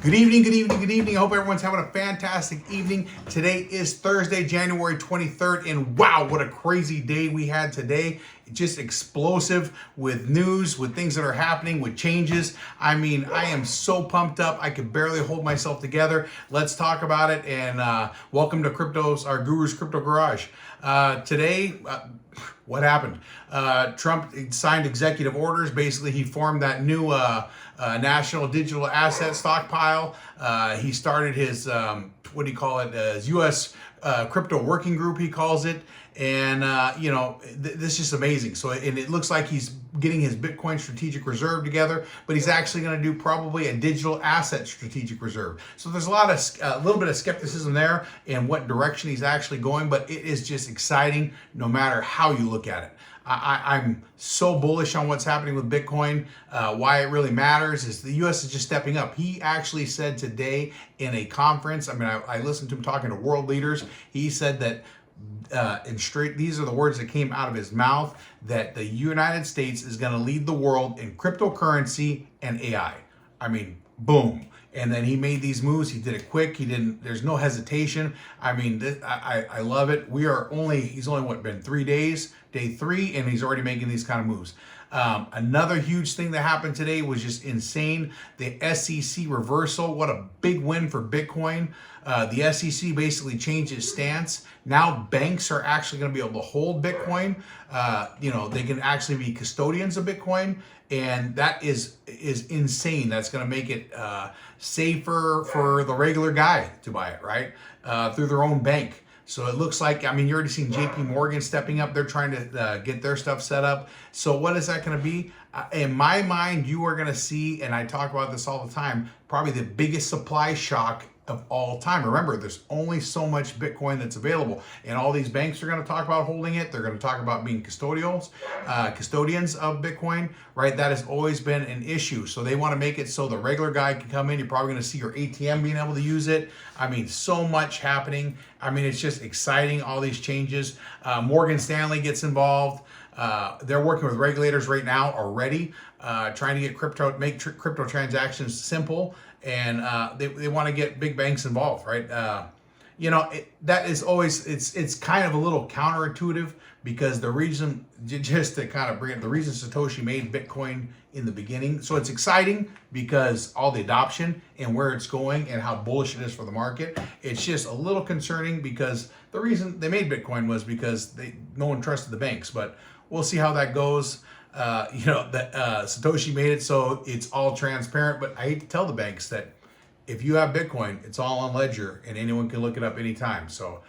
Good evening, good evening, good evening. I hope everyone's having a fantastic evening. Today is Thursday, January 23rd, and wow, what a crazy day we had today. Just explosive with news, with things that are happening, with changes. I mean, I am so pumped up, I could barely hold myself together. Let's talk about it, and welcome to our Guru's Crypto Garage. Today, what happened? Trump signed executive orders. Basically, he formed that new national digital asset stockpile. He started his, what do you call it, his U.S. Crypto Working Group, he calls it. And, this is just amazing. So, and it looks like he's getting his Bitcoin strategic reserve together, but he's actually going to do probably a digital asset strategic reserve. So there's a little bit of skepticism there in what direction he's actually going, but it is just exciting no matter how you look at it. I'm so bullish on what's happening with Bitcoin. Why it really matters is the U.S. is just stepping up. He actually said today in a conference, I listened to him talking to world leaders. He said that these are the words that came out of his mouth, that the United States is going to lead the world in cryptocurrency and AI. I mean, boom. And then he made these moves. He did it quick. There's no hesitation. I mean, I love it. He's only been 3 days, day 3, and he's already making these kind of moves. Another huge thing that happened today was just insane. The SEC reversal. What a big win for Bitcoin. The SEC basically changed its stance. Now banks are actually going to be able to hold Bitcoin. They can actually be custodians of Bitcoin, and that is insane. That's going to make it safer for the regular guy to buy it, right? Through their own bank. So it looks like, you're already seeing JP Morgan stepping up. They're trying to get their stuff set up. So what is that going to be? In my mind, you are going to see, and I talk about this all the time, probably the biggest supply shock of all time. Remember, there's only so much Bitcoin that's available, and all these banks are going to talk about holding it. They're going to talk about being custodians of Bitcoin, right? That has always been an issue. So they want to make it so the regular guy can come in. You're probably going to see your ATM being able to use it. So much happening. It's just exciting, all these changes. Morgan Stanley gets involved. They're working with regulators right now already, trying to get make crypto transactions simple, and they want to get big banks involved, right? That is always, it's kind of a little counterintuitive, because the reason, just to kind of bring it, the reason Satoshi made Bitcoin in the beginning. So it's exciting because all the adoption and where it's going and how bullish it is for the market. It's just a little concerning because the reason they made Bitcoin was because no one trusted the banks, but we'll see how that goes. Satoshi made it so it's all transparent, but I hate to tell the banks that if you have Bitcoin, it's all on Ledger and anyone can look it up anytime. So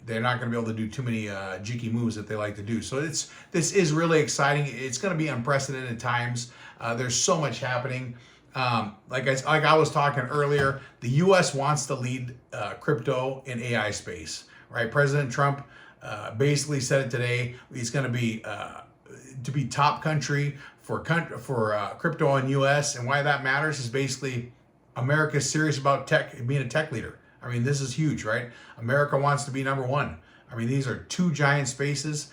they're not going to be able to do too many cheeky moves that they like to do. So this is really exciting. It's going to be unprecedented times. There's so much happening. Like I was talking earlier, the U.S. wants to lead crypto and AI space, right? President Trump basically said it today. He's going to be top country for crypto in U.S. And why that matters is basically America's serious about being a tech leader. This is huge, right? America wants to be number one. These are two giant spaces,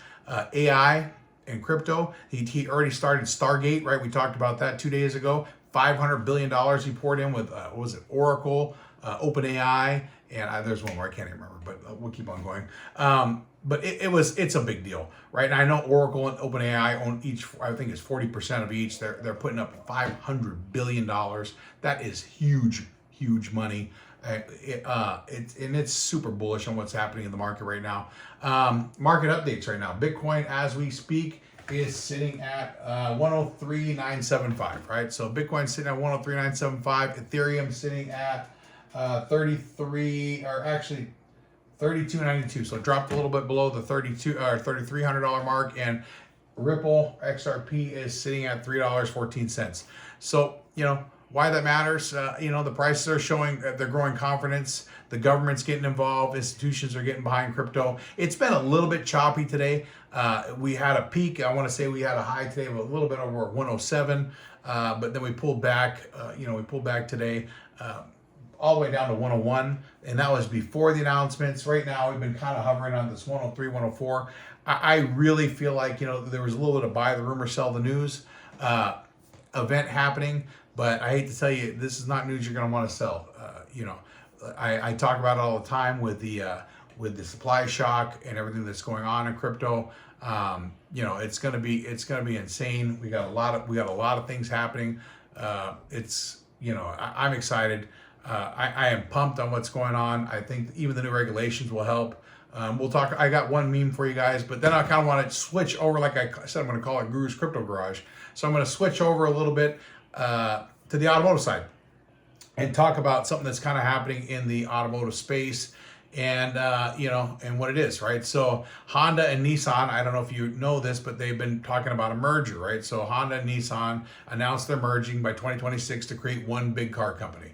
AI and crypto. He already started Stargate, right? We talked about that 2 days ago. $500 billion he poured in with, Oracle, OpenAI, and there's one more, I can't even remember, but we'll keep on going. But it's a big deal, right? And I know Oracle and OpenAI own each, I think it's 40% of each. They're putting up $500 billion. That is huge, huge money. It's super bullish on what's happening in the market right now. Market updates right now. Bitcoin, as we speak, is sitting at 103,975, right? So Bitcoin sitting at 103,975. Ethereum sitting at 32.92. So it dropped a little bit below the $3,300 mark, and Ripple XRP is sitting at $3.14. So why that matters, the prices are showing that they're growing confidence. The government's getting involved. Institutions are getting behind crypto. It's been a little bit choppy today. We had a peak. I want to say we had a high today of a little bit over 107, but then we pulled back. We pulled back today all the way down to 101, and that was before the announcements. Right now, we've been kind of hovering on this 103, 104. I really feel like there was a little bit of buy the rumor, sell the news event happening. But I hate to tell you, this is not news you're going to want to sell. You know, I talk about it all the time with the supply shock and everything that's going on in crypto. You know, it's going to be insane. We got a lot of things happening. You know, I'm excited. I am pumped on what's going on. I think even the new regulations will help. We'll talk. I got one meme for you guys, but then I kind of want to switch over. Like I said, I'm going to call it Guru's Crypto Garage. So I'm going to switch over a little bit to the automotive side and talk about something that's kind of happening in the automotive space, and you know, and what it is, right? So Honda and Nissan, I don't know if you know this, but they've been talking about a merger, right? So Honda and Nissan announced they're merging by 2026 to create one big car company.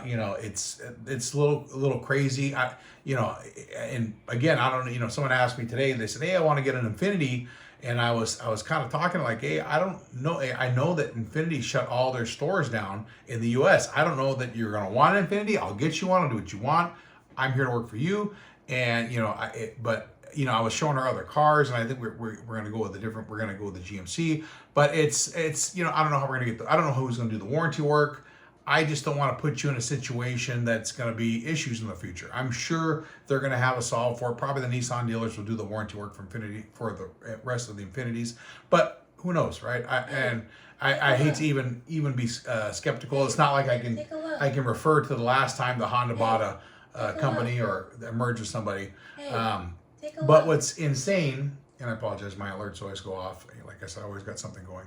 You know, it's a little crazy. You know, and again, I don't know, you know, someone asked me today, they said, hey, I want to get an Infinity. And I was kind of talking like, hey, I don't know. I know that Infinity shut all their stores down in the U.S. I don't know that you're going to want an Infinity. I'll get you one. I'll do what you want. I'm here to work for you. And, you know, but, you know, I was showing her other cars, and I think we're going to go with we're going to go with the GMC. But it's, you know, I don't know how we're going to I don't know who's going to do the warranty work. I just don't want to put you in a situation that's going to be issues in the future. I'm sure they're going to have a solve for it. Probably the Nissan dealers will do the warranty work for Infinity for the rest of the Infinities, but who knows, right? I hate to even be skeptical. It's not like I can refer to the last time the Honda bought a company or merged with somebody. But what's insane, and I apologize, my alerts always go off. Like I said, I always got something going.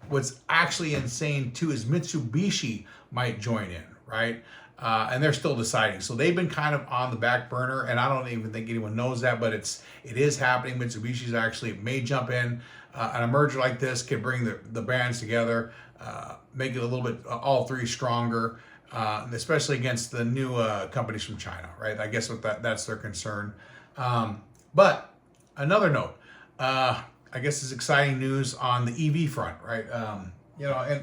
What's actually insane too is Mitsubishi might join in, right? And they're still deciding. So they've been kind of on the back burner, and I don't even think anyone knows that, but it is happening. Mitsubishi's actually may jump in. And a merger like this can bring the brands together, make it a little bit all three stronger, especially against the new companies from China, right? I guess that's their concern. But another note, I guess it's exciting news on the EV front, right? You know,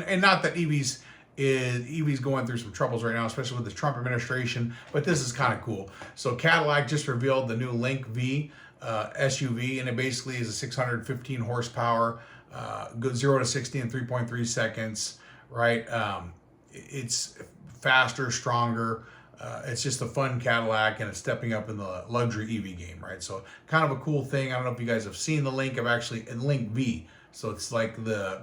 and not that EV's going through some troubles right now, especially with the Trump administration, but this is kind of cool. So Cadillac just revealed the new Link V SUV, and it basically is a 615 horsepower, goes 0 to 60 in 3.3 seconds, right? It's faster, stronger. It's just a fun Cadillac, and it's stepping up in the luxury EV game, right? So kind of a cool thing. I don't know if you guys have seen the Link. Link V. So it's like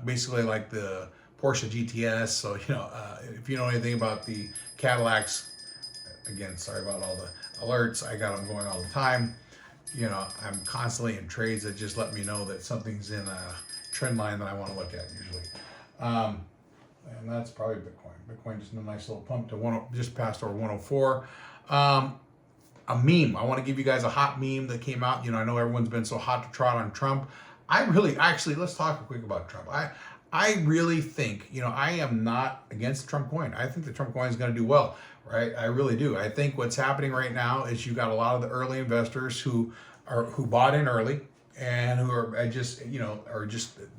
basically like the Porsche GTS. So, you know, if you know anything about the Cadillacs, again, sorry about all the alerts. I got them going all the time. You know, I'm constantly in trades that just let me know that something's in a trend line that I want to look at usually. And that's probably Bitcoin. Bitcoin just in a nice little pump to just passed over 104. A meme. I want to give you guys a hot meme that came out. You know, I know everyone's been so hot to trot on Trump. Let's talk quick about Trump. I really think, you know, I am not against the Trump coin. I think the Trump coin is going to do well, right? I really do. I think what's happening right now is you got a lot of the early investors who bought in early and who are just, you know,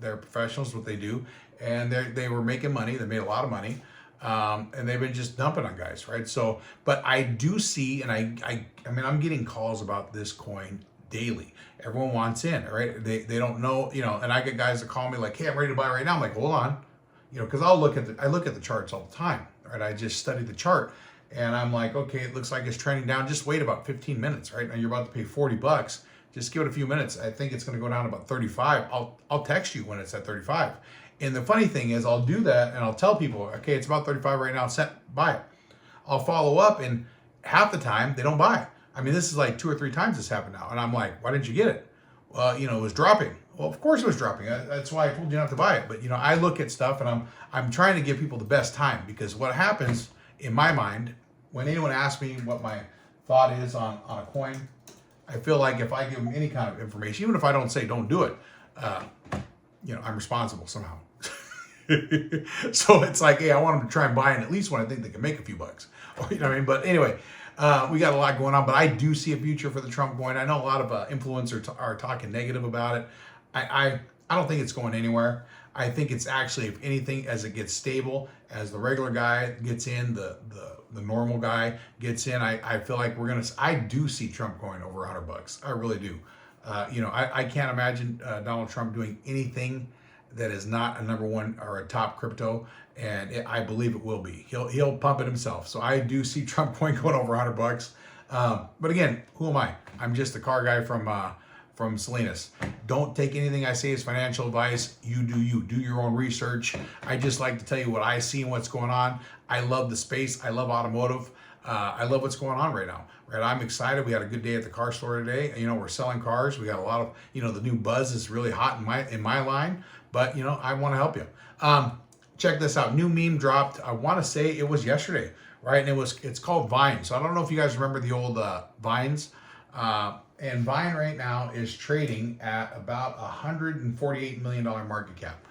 they're professionals, what they do, and they were making money. They made a lot of money. And they've been just dumping on guys, right? So, but I do see, and I mean, I'm getting calls about this coin daily. Everyone wants in, right? They don't know, you know, and I get guys that call me like, hey, I'm ready to buy right now. I'm like, hold on, you know, because I look at the charts all the time, right? I just study the chart, and I'm like, okay, it looks like it's trending down. Just wait about 15 minutes, right? Now you're about to pay $40. Just give it a few minutes. I think it's going to go down to about 35. I'll text you when it's at 35. And the funny thing is, I'll do that and I'll tell people, okay, it's about 35 right now, buy it. I'll follow up, and half the time they don't buy it. I mean, this is like 2 or 3 times this happened now. And I'm like, why didn't you get it? Well, you know, it was dropping. Well, of course it was dropping. That's why I told you not to buy it. But, you know, I look at stuff, and I'm trying to give people the best time, because what happens in my mind, when anyone asks me what my thought is on a coin, I feel like if I give them any kind of information, even if I don't say don't do it, you know, I'm responsible somehow. So it's like, hey, I want them to try and buy in at least when I think they can make a few bucks. You know what I mean? But anyway, we got a lot going on, but I do see a future for the Trump coin. I know a lot of influencers are talking negative about it. I don't think it's going anywhere. I think it's actually, if anything, as it gets stable, as the regular guy gets in, the normal guy gets in, I feel like I do see Trump going over $100. I really do. You know, I can't imagine Donald Trump doing anything that is not a number one or a top crypto, and I believe it will be. He'll pump it himself. So I do see Trump Coin going over $100. But again, who am I? I'm just a car guy from Salinas. Don't take anything I say as financial advice. You. Do your own research. I just like to tell you what I see and what's going on. I love the space. I love automotive. I love what's going on right now. Right, I'm excited. We had a good day at the car store today. You know, we're selling cars. We got a lot of, you know, the new Buzz is really hot in my line. But you know, I want to help you. Check this out. New meme dropped. I want to say it was yesterday, right? And it's called Vine. So I don't know if you guys remember the old Vines. And Vine right now is trading at about $148 million market cap.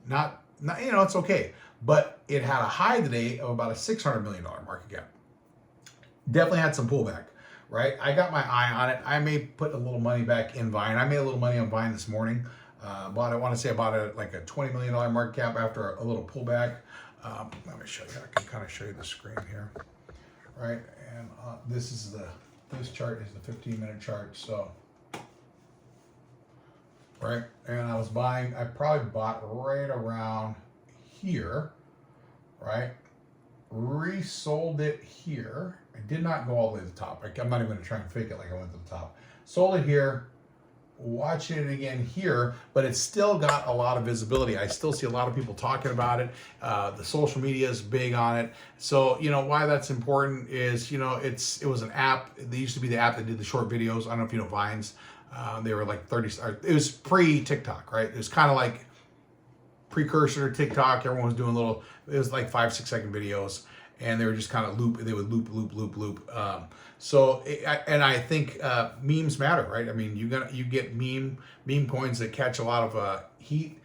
Not you know, it's okay, but it had a high today of about a $600 million market cap. Definitely had some pullback, right? I got my eye on it. I may put a little money back in Vine. I made a little money on Vine this morning. I want to say about like a $20 million market cap after a little pullback. Let me show you. I can kind of show you the screen here, right? And this chart is the 15-minute chart. So, right, and I probably bought right around here, right? Resold it here. I did not go all the way to the top. I'm not even going to try and fake it like I went to the top. Sold it here. Watching it again here, but it's still got a lot of visibility. I still see a lot of people talking about it. The social media is big on it. So, you know, why that's important is, you know, it was an app. They used to be the app that did the short videos. I don't know if you know Vines. They were like 30, it was pre-TikTok, right? It was kind of like precursor to TikTok. Everyone was doing it was like 5-6 second videos, and they were just kind of they would loop. And I think memes matter, right? I mean, you get meme coins that catch a lot of heat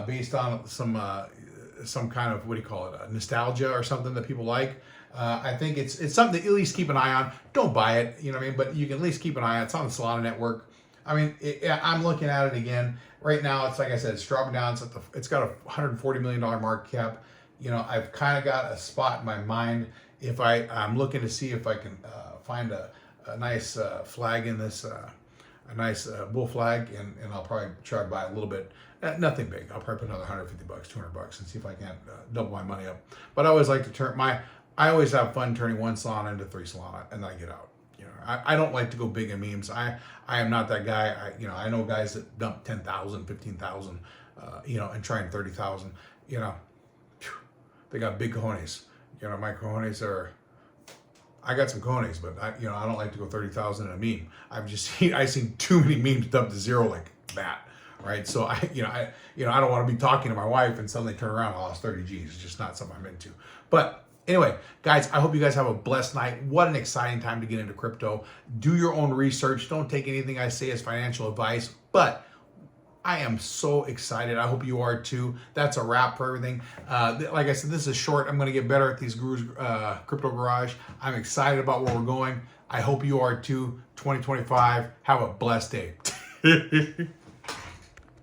based on some kind of, what do you call it, nostalgia or something that people like. I think it's something to at least keep an eye on. Don't buy it, you know what I mean? But you can at least keep an eye on it. It's on the Solana network. I mean, I'm looking at it again right now. It's like I said, it's dropping down. It's got a $140 million market cap. You know, I've kind of got a spot in my mind. If I'm looking to see if I can find a nice flag in this, a nice bull flag, and I'll probably try to buy a little bit. Nothing big. I'll probably put another $150, $200, and see if I can't double my money up. But I always like to I always have fun turning one Solana into 3 Solana, and then I get out. You know, I don't like to go big in memes. I am not that guy. I know guys that dump 10,000, 15,000, you know, and trying 30,000. You know, they got big cojones. You know, my cojones are. I got some cojones, but I don't like to go 30,000 in a meme. I've seen too many memes dump to zero like that, right? So I don't want to be talking to my wife and suddenly turn around and I lost 30 G's. It's just not something I'm into. But anyway, guys, I hope you guys have a blessed night. What an exciting time to get into crypto. Do your own research. Don't take anything I say as financial advice, but I am so excited. I hope you are too. That's a wrap for everything. Like I said, this is short. I'm going to get better at these gurus, Crypto Garage. I'm excited about where we're going. I hope you are too. 2025. Have a blessed day.